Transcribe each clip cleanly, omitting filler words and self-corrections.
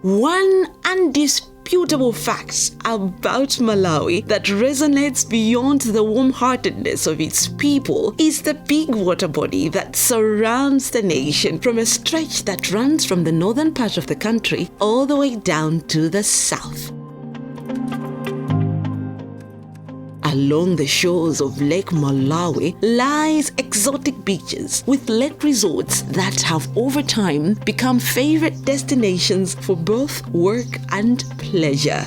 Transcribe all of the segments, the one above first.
One undisputable fact about Malawi that resonates beyond the warm-heartedness of its people is the big water body that surrounds the nation from a stretch that runs from the northern part of the country all the way down to the south. Along the shores of Lake Malawi lies exotic beaches with lake resorts that have over time become favorite destinations for both work and pleasure.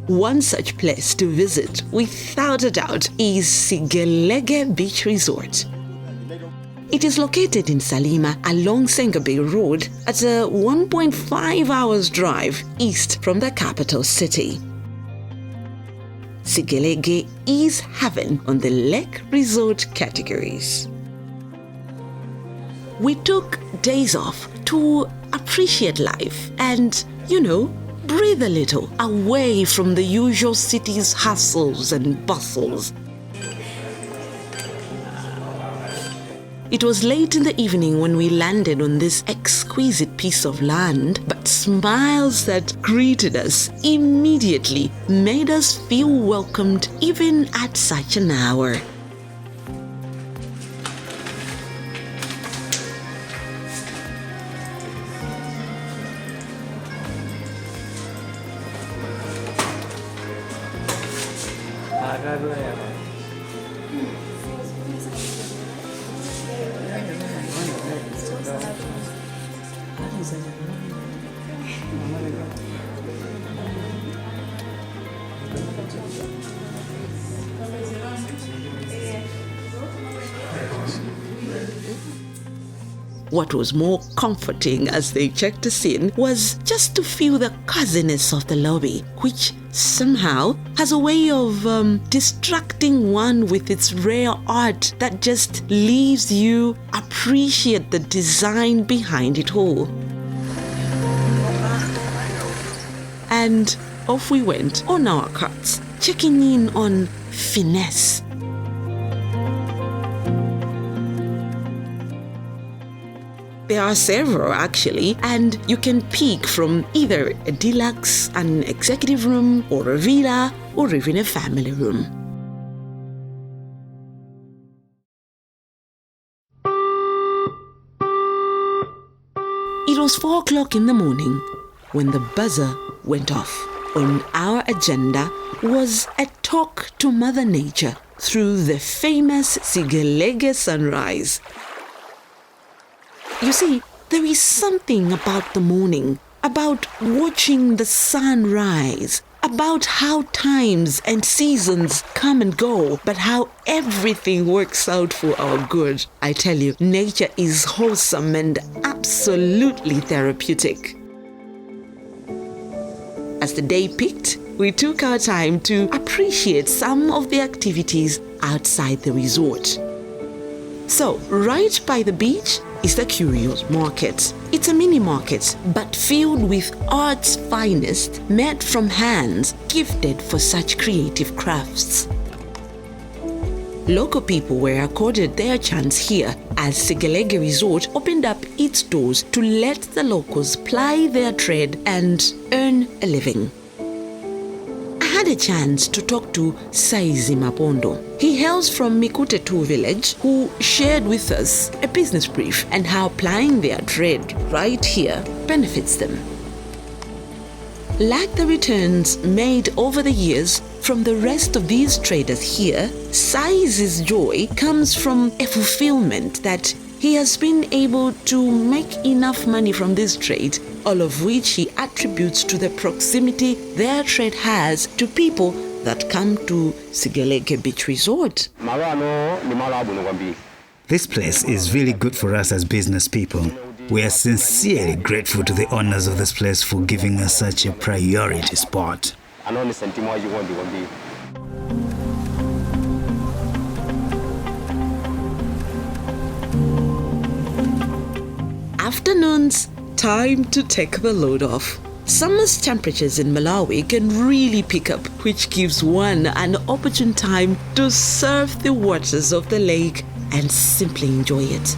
One such place to visit, without a doubt, is Sigelege Beach Resort. It is located in Salima along Sigelege Road at a 1.5 hours drive east from the capital city. Sigelege is heaven on the lake resort categories. We took days off to appreciate life and, breathe a little away from the usual city's hustles and bustles. It was late in the evening when we landed on this exquisite piece of land, but smiles that greeted us immediately made us feel welcomed even at such an hour. What was more comforting as they checked us in was just to feel the coziness of the lobby, which somehow has a way of distracting one with its rare art that just leaves you appreciate the design behind it all. And off we went on our carts, checking in on finesse. There are several actually, and you can pick from either a deluxe, an executive room, or a villa, or even a family room. It was 4 o'clock in the morning when the buzzer went off. On our agenda was a talk to Mother Nature through the famous Sigelege sunrise. You see, there is something about the morning, about watching the sun rise, about how times and seasons come and go, but how everything works out for our good. I tell you, nature is wholesome and absolutely therapeutic. As the day picked, we took our time to appreciate some of the activities outside the resort. So, right by the beach is the Curious Market. It's a mini market, but filled with art's finest, made from hands gifted for such creative crafts. Local people were accorded their chance here as Sigelege Resort opened up its doors to let the locals ply their trade and earn a living. I had a chance to talk to Saizi Mapondo. He hails from Mikutetu village, who shared with us a business brief and how plying their trade right here benefits them. Like the returns made over the years from the rest of these traders here, Saizi's joy comes from a fulfillment that he has been able to make enough money from this trade, all of which he attributes to the proximity their trade has to people that come to Sigelege Beach Resort. This place is really good for us as business people. We are sincerely grateful to the owners of this place for giving us such a priority spot. Afternoons, time to take the load off. Summer's temperatures in Malawi can really pick up, which gives one an opportune time to surf the waters of the lake and simply enjoy it.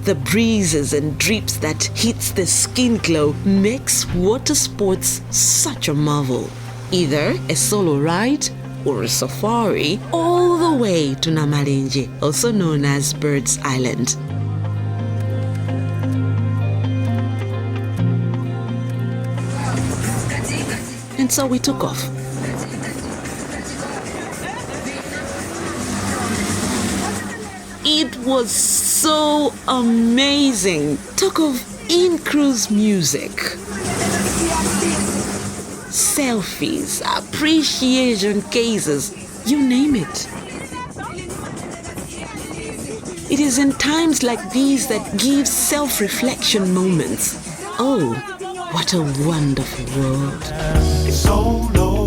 The breezes and drips that hits the skin glow makes water sports such a marvel. Either a solo ride or a safari all the way to Namalenje, also known as Birds Island. And so we took off. It was so amazing. Talk of in-cruise music, selfies, appreciation cases, you name it. It is in times like these that give self-reflection moments. Oh, what a wonderful world. Solo,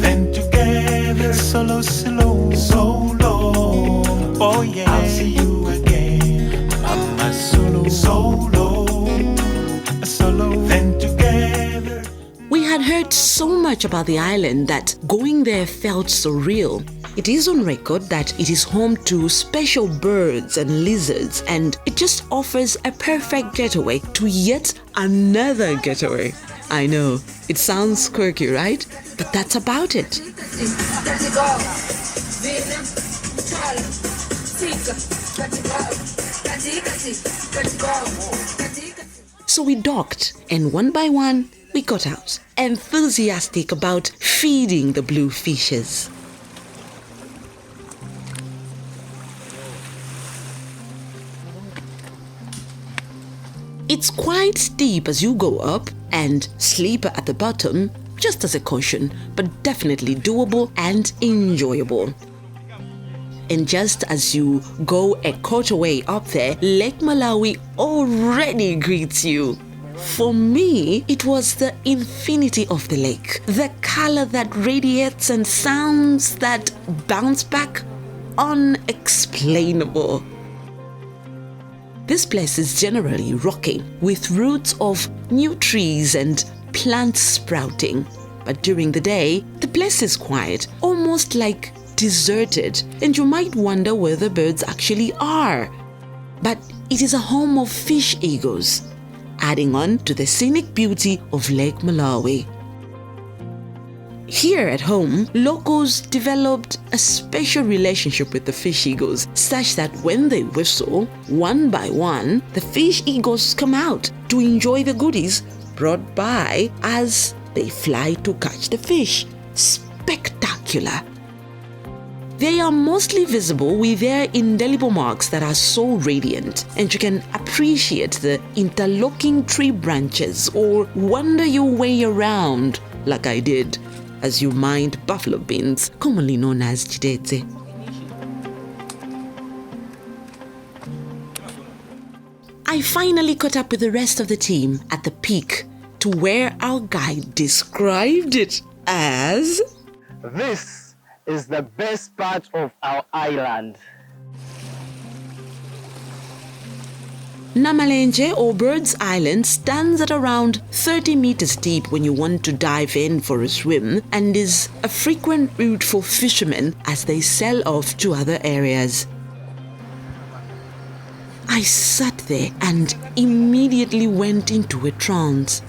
then together, solo, oh yeah, I'll see you again. I'm a solo, then together. We had heard so much about the island that going there felt surreal. It is on record that it is home to special birds and lizards, and it just offers a perfect getaway to yet another getaway. I know, it sounds quirky, right? But that's about it. So we docked, and one by one, we got out, enthusiastic about feeding the blue fishes. It's quite steep as you go up, and sleeper at the bottom, just as a caution, but definitely doable and enjoyable. And just as you go a quarter way up there, Lake Malawi already greets you. For me, it was the infinity of the lake, the color that radiates and sounds that bounce back, unexplainable. This place is generally rocky, with roots of new trees and plants sprouting. But during the day, the place is quiet, almost like deserted, and you might wonder where the birds actually are. But it is a home of fish eagles, adding on to the scenic beauty of Lake Malawi. Here at home, locals developed a special relationship with the fish eagles, such that when they whistle, one by one, the fish eagles come out to enjoy the goodies brought by as they fly to catch the fish. Spectacular! They are mostly visible with their indelible marks that are so radiant, and you can appreciate the interlocking tree branches or wander your way around, like I did, as you mined buffalo beans, commonly known as jidete. I finally caught up with the rest of the team at the peak, to where our guide described it as... This is the best part of our island. Namalenje, or Birds Island, stands at around 30 meters deep when you want to dive in for a swim, and is a frequent route for fishermen as they sail off to other areas. I sat there and immediately went into a trance.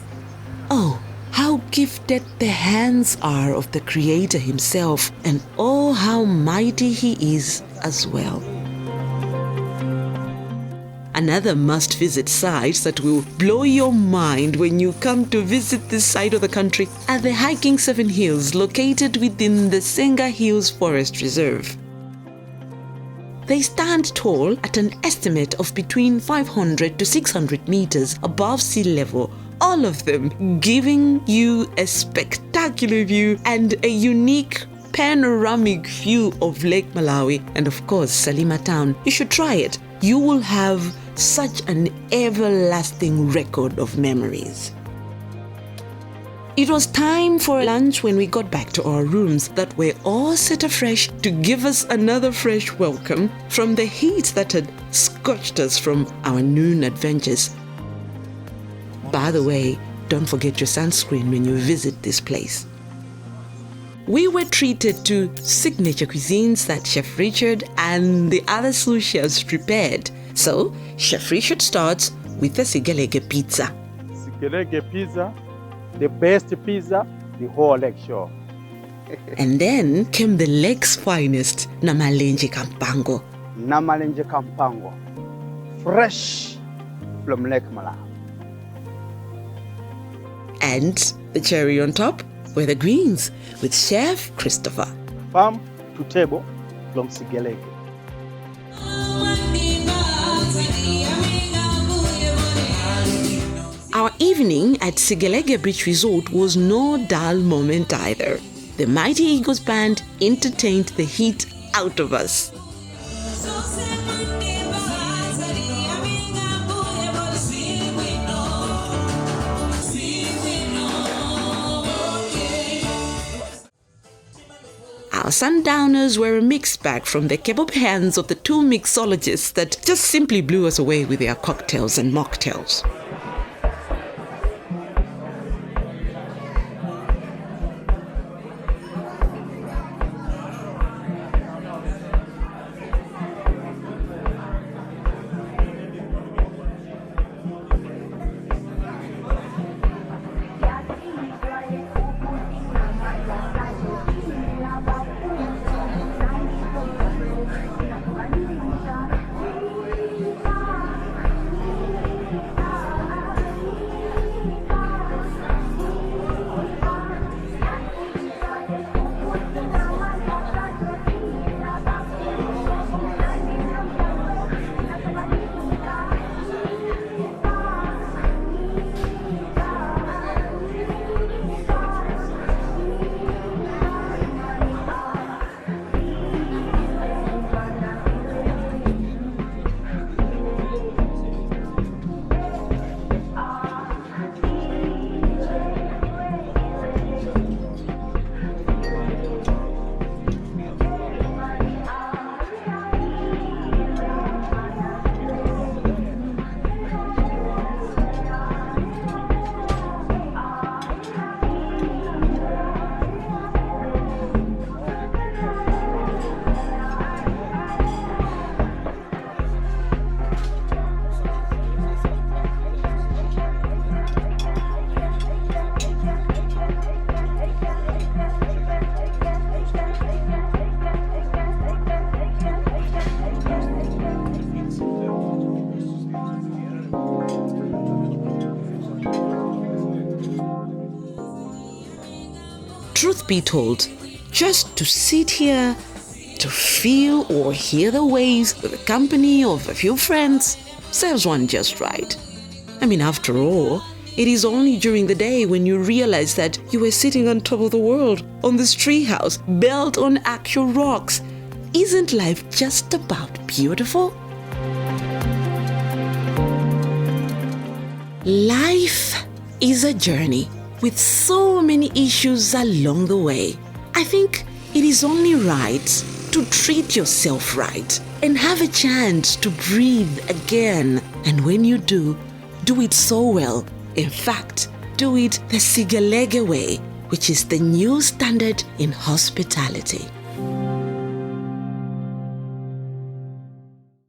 Oh, how gifted the hands are of the Creator himself, and oh, how mighty he is as well. Another must-visit site that will blow your mind when you come to visit this side of the country are the Hiking Seven Hills, located within the Senga Hills Forest Reserve. They stand tall at an estimate of between 500 to 600 meters above sea level, all of them giving you a spectacular view and a unique panoramic view of Lake Malawi and of course Salima town. You should try it. You will have such an everlasting record of memories. It was time for lunch when we got back to our rooms that were all set afresh to give us another fresh welcome from the heat that had scorched us from our noon adventures. By the way, don't forget your sunscreen when you visit this place. We were treated to signature cuisines that Chef Richard and the other sous chefs prepared, So, Chef Richard starts with the Sigelege pizza. Sigelege pizza, the best pizza, the whole lecture. And then came the leg's finest, Namalenje Kampango. Namalenje Kampango, fresh from Lake Malawi. And the cherry on top were the greens with Chef Christopher. Farm to table from Sigelege. Our evening at Sigelege Beach Resort was no dull moment either. The Mighty Eagles Band entertained the heat out of us. Our sundowners were a mixed bag from the kebab hands of the two mixologists that just simply blew us away with their cocktails and mocktails. Truth be told, just to sit here, to feel or hear the waves with the company of a few friends, serves one just right. I mean, after all, it is only during the day when you realize that you were sitting on top of the world, on this treehouse, built on actual rocks. Isn't life just about beautiful? Life is a journey with so many issues along the way. I think it is only right to treat yourself right and have a chance to breathe again. And when you do it so well. In fact, do it the Sigelege way, which is the new standard in hospitality.